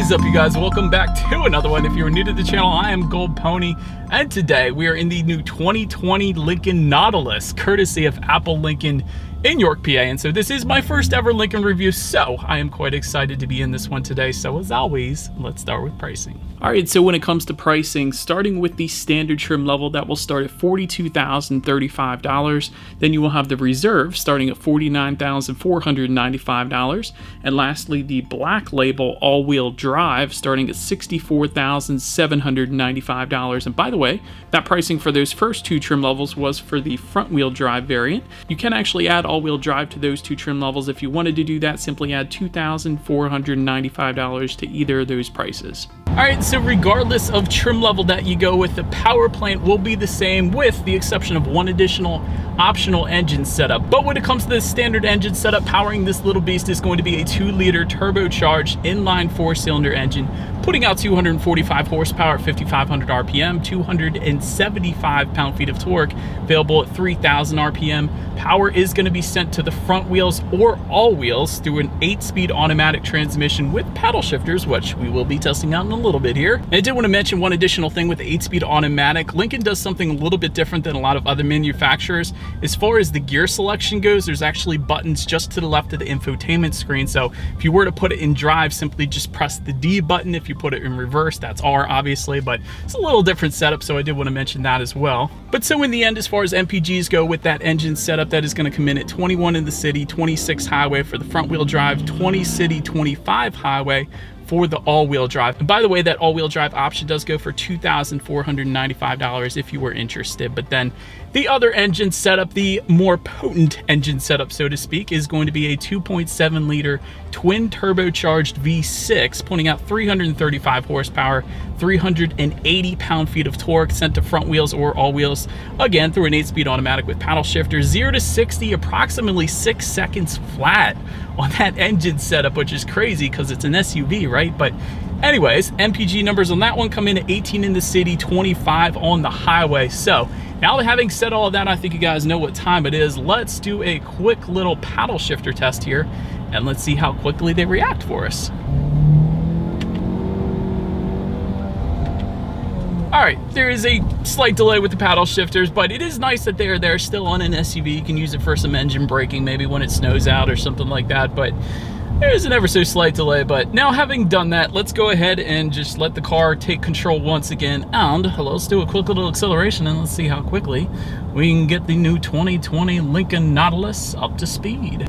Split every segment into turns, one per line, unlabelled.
What is up, you guys? Welcome back to another one. If you're new to the channel, I am Gold Pony, and today we are in the new 2020 Lincoln Nautilus, courtesy of Apple Lincoln in York, PA. And so this is my first ever Lincoln review, so I am quite excited to be in this one today. So as always, let's start with pricing. All right, so when it comes to pricing, starting with the standard trim level, that will start at $42,035. Then you will have the reserve starting at $49,495. And lastly, the black label all-wheel drive starting at $64,795. And by the way, that pricing for those first two trim levels was for the front-wheel drive variant. You can actually add all-wheel drive to those two trim levels. If you wanted to do that, simply add $2,495 to either of those prices. All right, so regardless of trim level that you go with, the power plant will be the same with the exception of one additional optional engine setup. But when it comes to the standard engine setup, powering this little beast is going to be a 2-liter turbocharged inline 4-cylinder engine, putting out 245 horsepower at 5,500 RPM, 275 pound-feet of torque, available at 3,000 RPM. Power is going to be sent to the front wheels or all wheels through an 8-speed automatic transmission with paddle shifters, which we will be testing out in a little bit here. And I did want to mention one additional thing with the 8-speed automatic. Lincoln does something a little bit different than a lot of other manufacturers. As far as the gear selection goes, there's actually buttons just to the left of the infotainment screen. So if you were to put it in drive, simply just press the D button. If you put it in reverse, that's R, obviously, but it's a little different setup, so I did want to mention that as well. But so in the end, as far as MPGs go with that engine setup, that is going to come in at 21 in the city, 26 highway for the front wheel drive, 20 city, 25 highway for the all-wheel drive. And by the way, that all-wheel drive option does go for $2,495 if you were interested. But then the other engine setup, the more potent engine setup, so to speak, is going to be a 2.7 liter twin turbocharged V6, putting out 335 horsepower, 380 pound-feet of torque, sent to front wheels or all wheels, again through an 8-speed automatic with paddle shifters. 0 to 60 approximately 6 seconds flat on that engine setup, which is crazy because it's an SUV, right? But anyways, MPG numbers on that one come in at 18 in the city, 25 on the highway. So now that having said all of that, I think you guys know what time it is. Let's do a quick little paddle shifter test here, and let's see how quickly they react for us. All right, there is a slight delay with the paddle shifters, but it is nice that they're still on an SUV. You can use it for some engine braking, maybe when it snows out or something like that, but there is an ever so slight delay. But now having done that, let's go ahead and just let the car take control once again. And let's do a quick little acceleration and let's see how quickly we can get the new 2020 Lincoln Nautilus up to speed.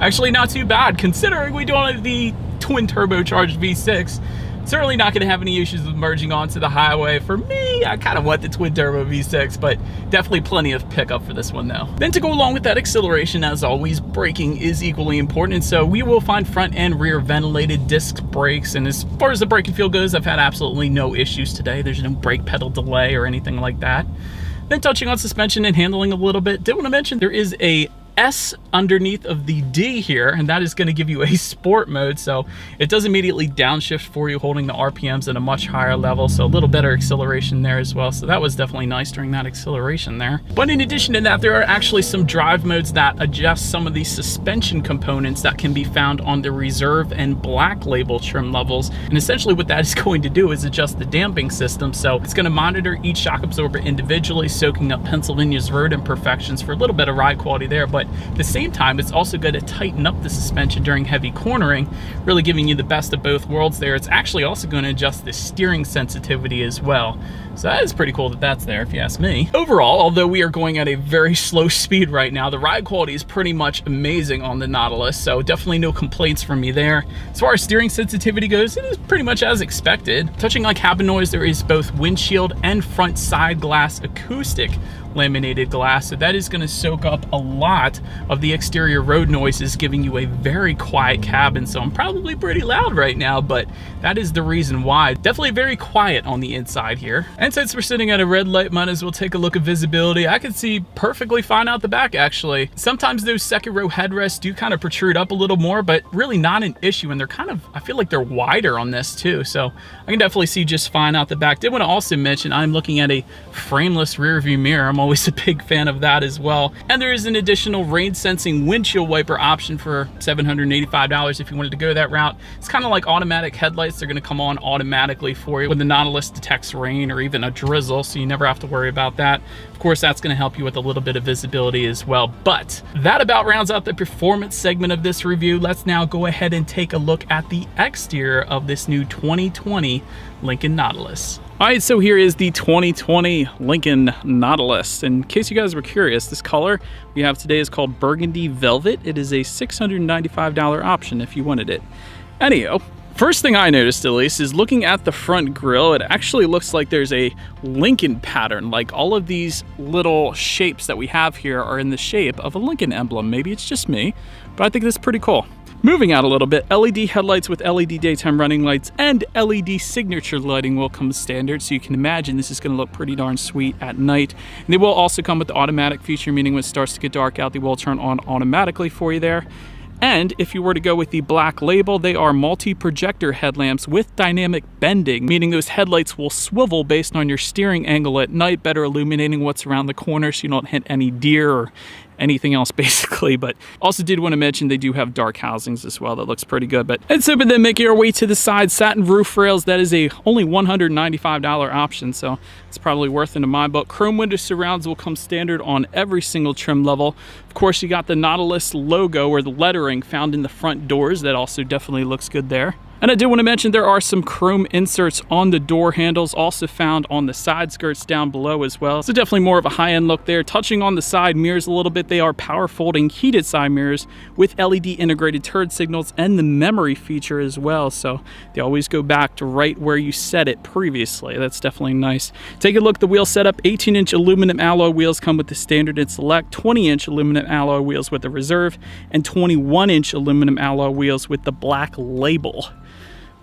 Actually, not too bad considering we don't have the twin turbocharged V6. Certainly not going to have any issues with merging onto the highway. For me, I kind of want the twin turbo V6, but definitely plenty of pickup for this one though. Then to go along with that acceleration, as always, braking is equally important. And so we will find front and rear ventilated disc brakes. And as far as the braking feel goes, I've had absolutely no issues today. There's no brake pedal delay or anything like that. Then touching on suspension and handling a little bit, did want to mention there is a S underneath of the D here, and that is going to give you a sport mode, so it does immediately downshift for you, holding the RPMs at a much higher level, so a little better acceleration there as well. So that was definitely nice during that acceleration there. But in addition to that, there are actually some drive modes that adjust some of the suspension components that can be found on the reserve and black label trim levels. And essentially what that is going to do is adjust the damping system. So it's going to monitor each shock absorber individually, soaking up Pennsylvania's road imperfections for a little bit of ride quality there. But at the same time, it's also going to tighten up the suspension during heavy cornering, really giving you the best of both worlds there. It's actually also going to adjust the steering sensitivity as well. So that is pretty cool that that's there, if you ask me. Overall, although we are going at a very slow speed right now, the ride quality is pretty much amazing on the Nautilus, so definitely no complaints from me there. As far as steering sensitivity goes, it is pretty much as expected. Touching on cabin noise, there is both windshield and front side glass acoustic laminated glass, so that is going to soak up a lot of the exterior road noises, giving you a very quiet cabin. So I'm probably pretty loud right now, but that is the reason why. Definitely very quiet on the inside here. And since we're sitting at a red light, might as well take a look at visibility. I can see perfectly fine out the back, actually. Sometimes those second row headrests do kind of protrude up a little more, but really not an issue. And they're kind of, I feel like they're wider on this too, so I can definitely see just fine out the back. Did want to also mention I'm looking at a frameless rear view mirror. I'm always a big fan of that as well. And there is an additional rain sensing windshield wiper option for $785 if you wanted to go that route. It's kind of like automatic headlights. They're going to come on automatically for you when the Nautilus detects rain or even a drizzle, so you never have to worry about that. Of course, that's going to help you with a little bit of visibility as well. But that about rounds out the performance segment of this review. Let's now go ahead and take a look at the exterior of this new 2020 Lincoln Nautilus. All right, so here is the 2020 Lincoln Nautilus. In case you guys were curious, this color we have today is called Burgundy Velvet. It is a $695 option if you wanted it. Anyhow, first thing I noticed, at least, is looking at the front grille, it actually looks like there's a Lincoln pattern. Like all of these little shapes that we have here are in the shape of a Lincoln emblem. Maybe it's just me, but I think that's pretty cool. Moving out a little bit, LED headlights with LED daytime running lights and LED signature lighting will come standard, so you can imagine this is going to look pretty darn sweet at night. And they will also come with the automatic feature, meaning when it starts to get dark out, they will turn on automatically for you there. And if you were to go with the black label, they are multi-projector headlamps with dynamic bending, meaning those headlights will swivel based on your steering angle at night, better illuminating what's around the corner so you don't hit any deer or anything else basically. But also did want to mention they do have dark housings as well. That looks pretty good. But then making our way to the side, satin roof rails. That is a only $195 option, so it's probably worth it in my book. Chrome window surrounds will come standard on every single trim level. Of course, you got the Nautilus logo or the lettering found in the front doors. That also definitely looks good there. And I do want to mention there are some chrome inserts on the door handles, also found on the side skirts down below as well. So definitely more of a high-end look there. Touching on the side mirrors a little bit, they are power folding heated side mirrors with LED integrated turn signals and the memory feature as well. So they always go back to right where you set it previously. That's definitely nice. Take a look at the wheel setup. 18-inch aluminum alloy wheels come with the standard and select, 20-inch aluminum alloy wheels with the reserve, and 21-inch aluminum alloy wheels with the black label.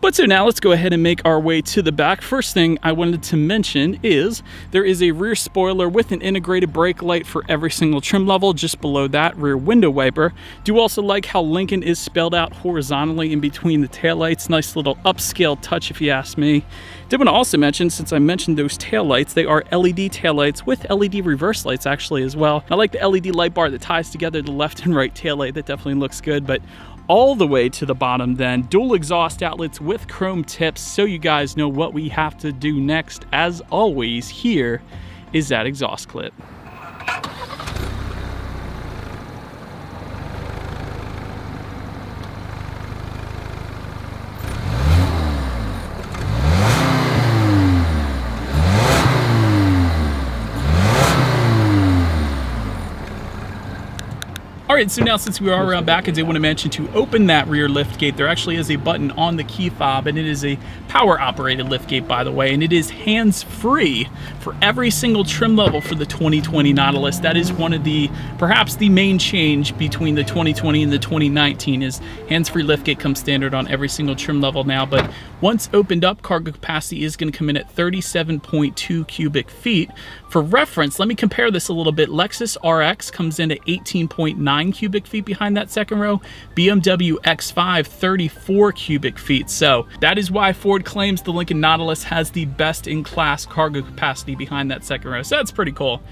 But so now let's go ahead and make our way to the back. First thing I wanted to mention is there is a rear spoiler with an integrated brake light for every single trim level. Just below that, rear window wiper. Do also like how Lincoln is spelled out horizontally in between the taillights. Nice little upscale touch if you ask me. Did want to also mention, since I mentioned those taillights, they are LED taillights with LED reverse lights actually as well. I like the LED light bar that ties together the left and right taillight. That definitely looks good. But all the way to the bottom then, dual exhaust outlets with chrome tips, so you guys know what we have to do next. As always, here is that exhaust clip. All right, so now since we are around back, I did want to mention to open that rear lift gate, there actually is a button on the key fob, and it is a power operated lift gate, by the way, and it is hands-free for every single trim level for the 2020 Nautilus. That is one of the, perhaps the main change between the 2020 and the 2019 is hands-free lift gate comes standard on every single trim level now, but once opened up, cargo capacity is going to come in at 37.2 cubic feet. For reference, let me compare this a little bit. Lexus RX comes in at 18.9 cubic feet behind that second row. BMW X5, 34 cubic feet. So that is why Ford claims the Lincoln Nautilus has the best in class cargo capacity behind that second row. So that's pretty cool.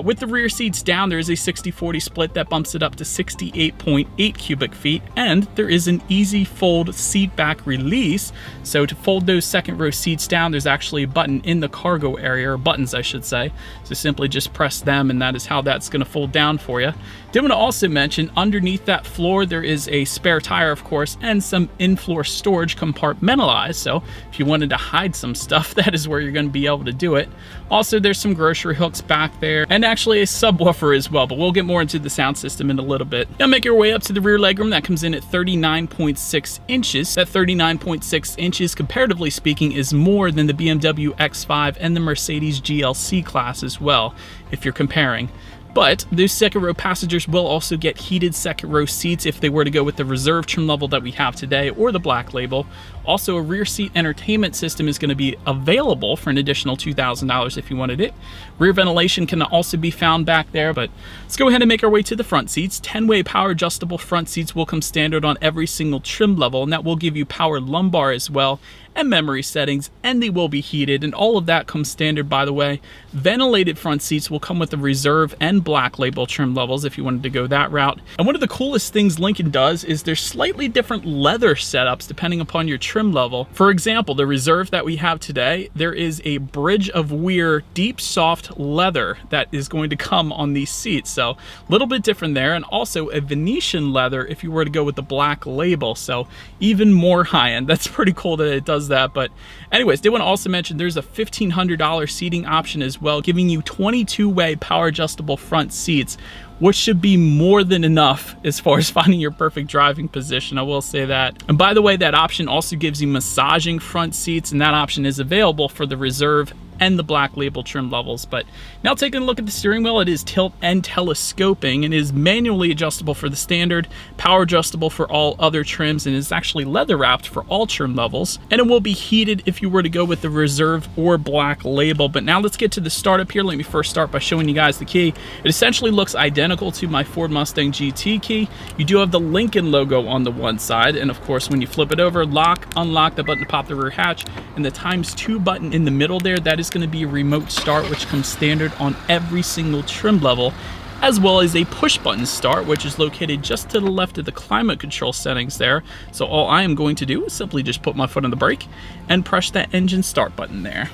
With the rear seats down, there is a 60-40 split that bumps it up to 68.8 cubic feet, and there is an easy fold seat back release. So to fold those second row seats down, there's actually a button in the cargo area, or buttons I should say. So simply just press them, and that is how that's going to fold down for you. Did want to also mention, underneath that floor, there is a spare tire, of course, and some in-floor storage compartmentalized. So if you wanted to hide some stuff, that is where you're going to be able to do it. Also, there's some grocery hooks back there, and actually a subwoofer as well, but we'll get more into the sound system in a little bit. Now make your way up to the rear legroom. That comes in at 39.6 inches. That 39.6 inches, comparatively speaking, is more than the BMW X5 and the Mercedes GLC class as well, if you're comparing. But those second row passengers will also get heated second row seats if they were to go with the reserve trim level that we have today or the black label. Also, a rear seat entertainment system is going to be available for an additional $2,000 if you wanted it. Rear ventilation can also be found back there, but let's go ahead and make our way to the front seats. 10-way power adjustable front seats will come standard on every single trim level, and that will give you power lumbar as well, and memory settings, and they will be heated, and all of that comes standard, by the way. Ventilated front seats will come with the reserve and black label trim levels if you wanted to go that route. And one of the coolest things Lincoln does is there's slightly different leather setups depending upon your trim level. For example, the reserve that we have today, there is a Bridge of Weir deep soft leather that is going to come on these seats, so a little bit different there, and also a Venetian leather if you were to go with the black label, so even more high-end. That's pretty cool that it does that. But anyways, did want to also mention there's a $1,500 seating option as well, giving you 22-way power adjustable front seats, which should be more than enough as far as finding your perfect driving position, I will say that. And by the way, that option also gives you massaging front seats, and that option is available for the reserve and the black label trim levels. But now taking a look at the steering wheel, it is tilt and telescoping and is manually adjustable for the standard, power adjustable for all other trims, and is actually leather wrapped for all trim levels. And it will be heated if you were to go with the reserve or black label. But now let's get to the startup here. Let me first start by showing you guys the key. It essentially looks identical to my Ford Mustang GT key. You do have the Lincoln logo on the one side, and of course when you flip it over, lock, unlock the button to pop the rear hatch, and the ×2 button in the middle there, that is going to be a remote start, which comes standard on every single trim level, as well as a push button start, which is located just to the left of the climate control settings there. So all I am going to do is simply just put my foot on the brake and press that engine start button there.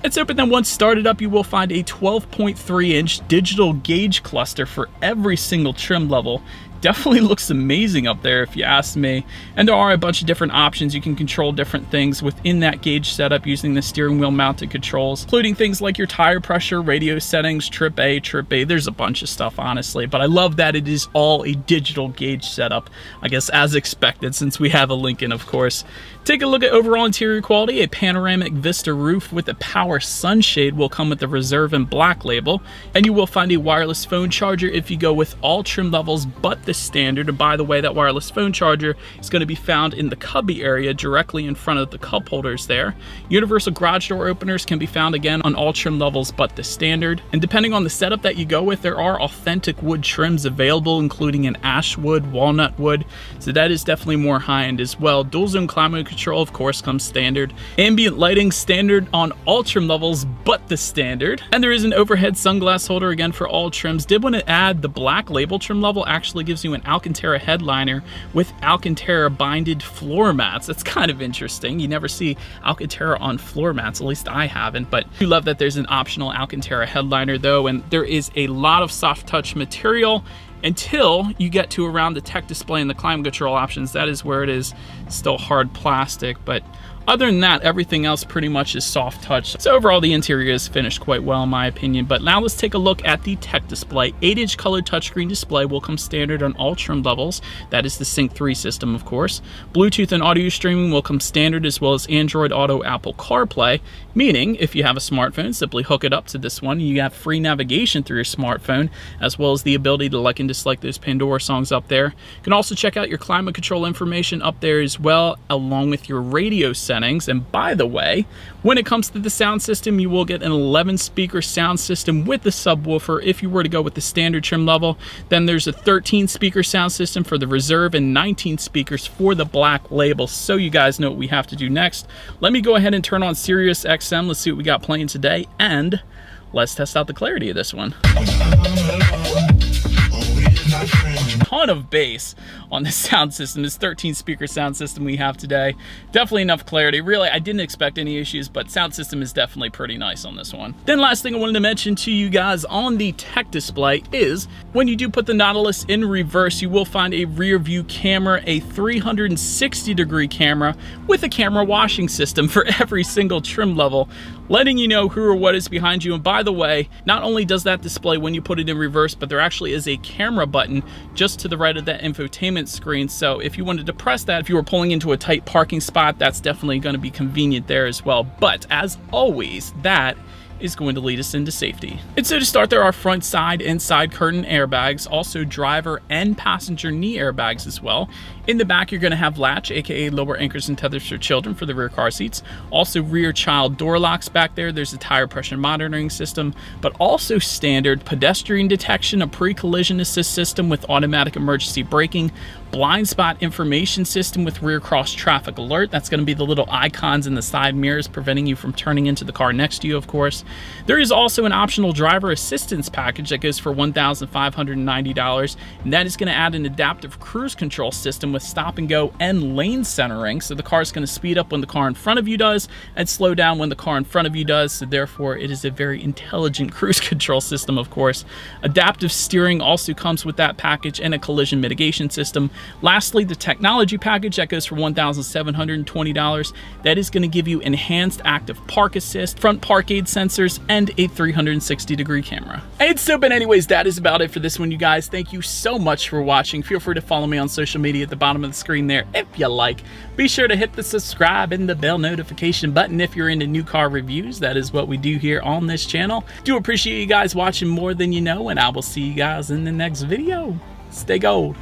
It's open. Then once started up, you will find a 12.3-inch digital gauge cluster for every single trim level. Definitely looks amazing up there if you ask me. And there are a bunch of different options. You can control different things within that gauge setup using the steering wheel mounted controls, including things like your tire pressure, radio settings, trip A, there's a bunch of stuff honestly, but I love that it is all a digital gauge setup, I guess as expected since we have a Lincoln, of course. Take a look at overall interior quality. A panoramic vista roof with a power sunshade will come with the reserve and black label, and you will find a wireless phone charger if you go with all trim levels but the standard. And by the way, that wireless phone charger is going to be found in the cubby area directly in front of the cup holders there. Universal garage door openers can be found again on all trim levels but the standard. And depending on the setup that you go with, there are authentic wood trims available, including an ash wood, walnut wood, so that is definitely more high-end as well. Dual zone climate control, of course, comes standard. Ambient lighting standard on all trim levels but the standard. And there is an overhead sunglass holder again for all trims. Did want to add the black label trim level actually gives you an Alcantara headliner with Alcantara binded floor mats. That's kind of interesting. You never see Alcantara on floor mats, at least I haven't, but I do love that there's an optional Alcantara headliner though, and there is a lot of soft touch material until you get to around the tech display and the climate control options. That is where it is still hard plastic, but other than that, everything else pretty much is soft touch. So overall, the interior is finished quite well in my opinion. But now let's take a look at the tech display. 8-inch colored touchscreen display will come standard on all trim levels. That is the Sync 3 system, of course. Bluetooth and audio streaming will come standard, as well as Android Auto, Apple CarPlay, meaning if you have a smartphone, simply hook it up to this one. You have free navigation through your smartphone, as well as the ability to like and dislike those Pandora songs up there. You can also check out your climate control information up there as well, along with your radio settings. And by the way, when it comes to the sound system, you will get an 11-speaker sound system with the subwoofer if you were to go with the standard trim level. Then there's a 13-speaker sound system for the reserve and 19 speakers for the black label. So you guys know what we have to do next. Let me go ahead and turn on Sirius XM. Let's see what we got playing today, and let's test out the clarity of this one. Ton of bass on this sound system, this 13-speaker sound system we have today. Definitely enough clarity. Really, I didn't expect any issues, but sound system is definitely pretty nice on this one. Then last thing I wanted to mention to you guys on the tech display is when you do put the Nautilus in reverse, you will find a rear view camera, a 360-degree camera with a camera washing system for every single trim level, letting you know who or what is behind you. And by the way, not only does that display when you put it in reverse, but there actually is a camera button just to the right of that infotainment screen. So if you wanted to press that, if you were pulling into a tight parking spot, that's definitely going to be convenient there as well. But as always, that is going to lead us into safety. And so to start, there are front, side, and side curtain airbags, also driver and passenger knee airbags as well. In the back, you're going to have latch, aka lower anchors and tethers for children for the rear car seats. Also rear child door locks back there. There's a tire pressure monitoring system, but also standard pedestrian detection, a pre-collision assist system with automatic emergency braking, blind spot information system with rear cross traffic alert. That's going to be the little icons in the side mirrors preventing you from turning into the car next to you, of course. There is also an optional driver assistance package that goes for $1,590, and that is going to add an adaptive cruise control system with stop and go and lane centering. So the car is going to speed up when the car in front of you does and slow down when the car in front of you does. So therefore, it is a very intelligent cruise control system, of course. Adaptive steering also comes with that package and a collision mitigation system. Lastly, the technology package that goes for $1,720. That is going to give you enhanced active park assist, front park aid sensors, and a 360-degree camera. And so, but anyways, that is about it for this one, you guys. Thank you so much for watching. Feel free to follow me on social media at the bottom of the screen there if you like. Be sure to hit the subscribe and the bell notification button if you're into new car reviews. That is what we do here on this channel. Do appreciate you guys watching more than you know, and I will see you guys in the next video. Stay gold.